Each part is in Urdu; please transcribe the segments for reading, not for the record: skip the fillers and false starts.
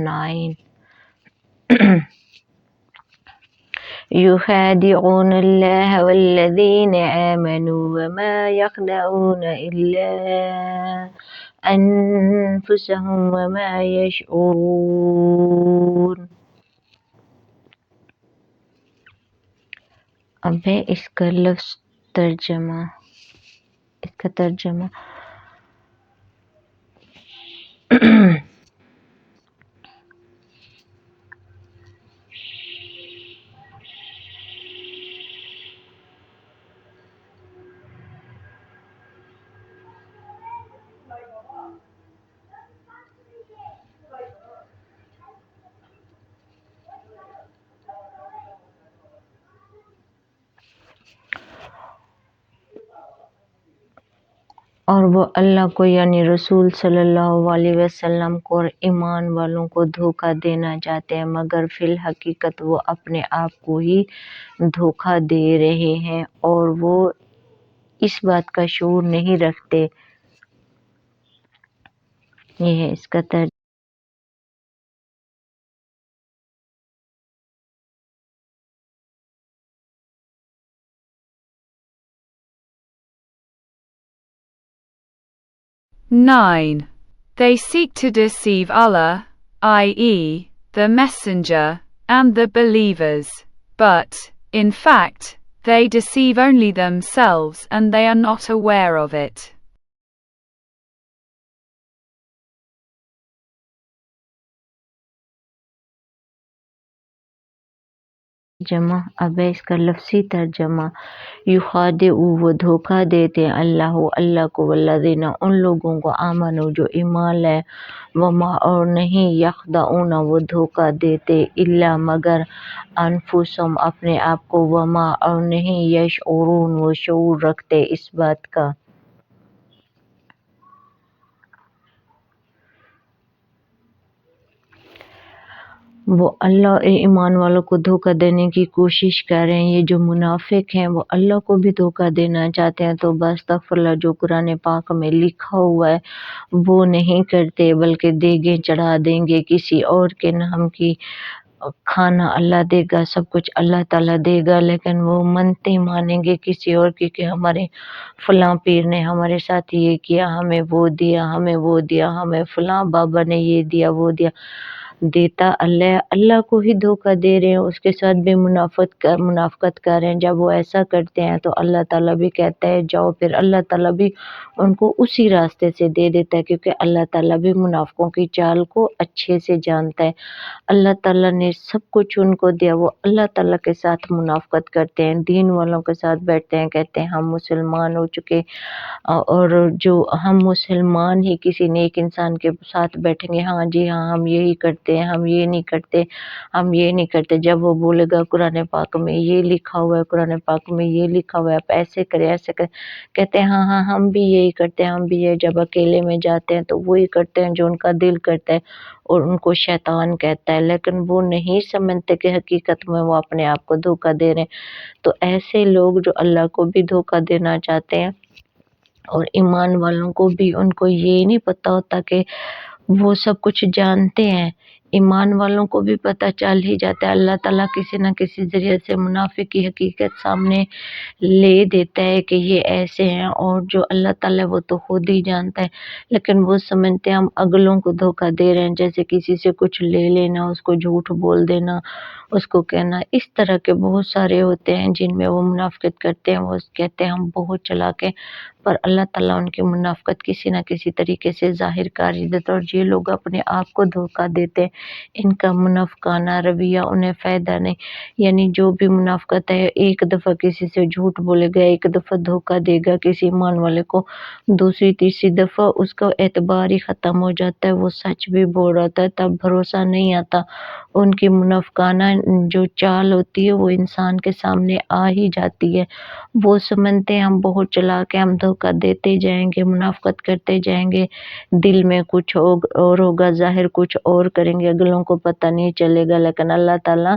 9 يخادعون الله والذين آمنوا وما يخدعون إلا أنفسهم وما يشعرون. اب ہے اس کا لفظ ترجمہ، اس کا ترجمہ اور وہ اللہ کو یعنی رسول صلی اللہ علیہ وسلم کو اور ایمان والوں کو دھوکہ دینا چاہتے ہیں، مگر فی الحقیقت وہ اپنے آپ کو ہی دھوکہ دے رہے ہیں اور وہ اس بات کا شعور نہیں رکھتے۔ یہ ہے اس کا ترجمہ۔ 9. They seek to deceive Allah, i.e., the Messenger, and the believers. But, in fact, they deceive only themselves and they are not aware of it. جمع اب ہے اس کا لفظی ترجمہ۔ یخادع وہ دھوکہ دیتے ہیں اللہ کو، والذین ان لوگوں کو آمنو جو ایمان لائے، وما اور نہیں یخدعون وہ دھوکہ دیتے الا مگر انفسہم اپنے آپ کو، وما اور نہیں یشعرون وہ شعور رکھتے اس بات کا۔ وہ اللہ اور ایمان والوں کو دھوکہ دینے کی کوشش کر رہے ہیں۔ یہ جو منافق ہیں وہ اللہ کو بھی دھوکہ دینا چاہتے ہیں، تو استغفر اللہ جو قرآن پاک میں لکھا ہوا ہے وہ نہیں کرتے، بلکہ دیگیں چڑھا دیں گے کسی اور کے نام کی، کھانا اللہ دے گا، سب کچھ اللہ تعالیٰ دے گا، لیکن وہ منتیں مانیں گے کسی اور کی کہ ہمارے فلاں پیر نے ہمارے ساتھ یہ کیا، ہمیں وہ دیا، ہمیں وہ دیا، ہمیں فلاں بابا نے یہ دیا وہ دیا۔ دیتا اللہ کو ہی دھوکہ دے رہے ہیں، اس کے ساتھ بھی منافقت کر رہے ہیں۔ جب وہ ایسا کرتے ہیں تو اللہ تعالیٰ بھی کہتا ہے جاؤ، پھر اللہ تعالیٰ بھی ان کو اسی راستے سے دے دیتا ہے، کیونکہ اللہ تعالیٰ بھی منافقوں کی چال کو اچھے سے جانتا ہے۔ اللہ تعالیٰ نے سب کچھ ان کو دیا، وہ اللہ تعالیٰ کے ساتھ منافقت کرتے ہیں، دین والوں کے ساتھ بیٹھتے ہیں، کہتے ہیں ہم مسلمان ہو چکے، اور جو ہم مسلمان ہی کسی نیک انسان کے ساتھ بیٹھیں گے، ہاں جی ہاں ہم یہی کرتے ہیں، ہم یہ نہیں کرتے، ہم یہ نہیں کرتے۔ جب وہ بولے گا قرآن پاک میں یہ لکھا ہوا ہے، قرآن پاک میں یہ لکھا ہوا ہے، آپ ایسے کریں ایسے کریں، کہتے ہیں ہاں ہاں ہم بھی یہی کرتے ہیں، ہم بھی یہ۔ جب اکیلے میں جاتے ہیں تو وہی کرتے ہیں جو ان کا دل کرتا ہے اور ان کو شیطان کہتا ہے، لیکن وہ نہیں سمجھتے کہ حقیقت میں وہ اپنے آپ کو دھوکہ دے رہے ہیں۔ تو ایسے لوگ جو اللہ کو بھی دھوکہ دینا چاہتے ہیں اور ایمان والوں کو بھی، ان کو یہ نہیں پتہ ہوتا کہ وہ سب کچھ جانتے ہیں۔ ایمان والوں کو بھی پتہ چل ہی جاتا ہے، اللہ تعالیٰ کسی نہ کسی ذریعے سے منافق کی حقیقت سامنے لے دیتا ہے کہ یہ ایسے ہیں، اور جو اللہ تعالیٰ وہ تو خود ہی جانتا ہے، لیکن وہ سمجھتے ہیں ہم اگلوں کو دھوکہ دے رہے ہیں، جیسے کسی سے کچھ لے لینا، اس کو جھوٹ بول دینا، اس کو کہنا۔ اس طرح کے بہت سارے ہوتے ہیں جن میں وہ منافقت کرتے ہیں، وہ کہتے ہیں ہم بہت چلاک ہیں، پر اللہ تعالیٰ ان کی منافقت کسی نہ کسی طریقے سے ظاہر کر ہی دیتا ہے۔ اور یہ لوگ اپنے آپ کو دھوکہ دیتے ہیں، ان کا منافقانہ رویہ انہیں فائدہ نہیں۔ یعنی جو بھی منافقت ہے، ایک دفعہ کسی سے جھوٹ بولے گا، ایک دفعہ دھوکہ دے گا کسی ایمان والے کو، دوسری تیسری دفعہ اس کا اعتبار ہی ختم ہو جاتا ہے، وہ سچ بھی بول رہا ہوتا ہے، تب بھروسہ نہیں آتا۔ ان کی منافقانہ جو چال ہوتی ہے وہ انسان کے سامنے آ ہی جاتی ہے۔ وہ سمجھتے ہیں ہم بہت چلاک ہیں، ہم دھوکہ دیتے جائیں گے، منافقت کرتے جائیں گے، دل میں کچھ اور ہوگا، ظاہر کچھ اور کریں گے، اگلوں کو پتہ نہیں چلے گا، لیکن اللہ تعالیٰ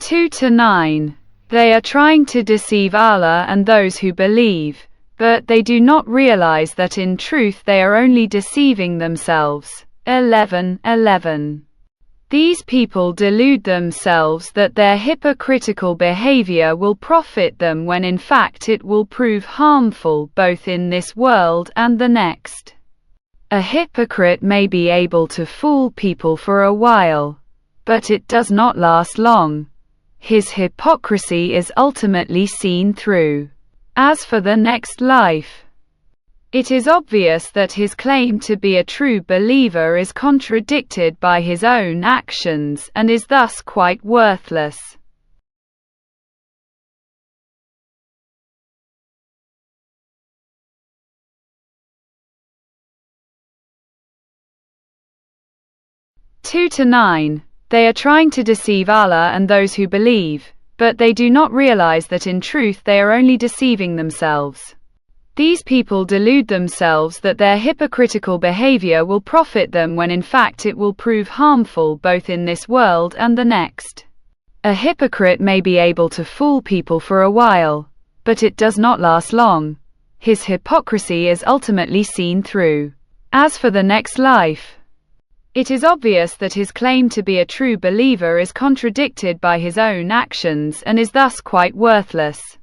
2-9. They are trying to deceive Allah and those who believe, but they do not realize that in truth they are only deceiving themselves. 11:11. These people delude themselves that their hypocritical behavior will profit them when in fact it will prove harmful both in this world and the next. A hypocrite may be able to fool people for a while, but it does not last long. His hypocrisy is ultimately seen through. As for the next life, It is obvious that his claim to be a true believer is contradicted by his own actions and is thus quite worthless. Two to 9. They are trying to deceive Allah and those who believe, but they do not realize that in truth they are only deceiving themselves. These people delude themselves that their hypocritical behavior will profit them when in fact it will prove harmful both in this world and the next. A hypocrite may be able to fool people for a while, but it does not last long. His hypocrisy is ultimately seen through. As for the next life, it is obvious that his claim to be a true believer is contradicted by his own actions and is thus quite worthless.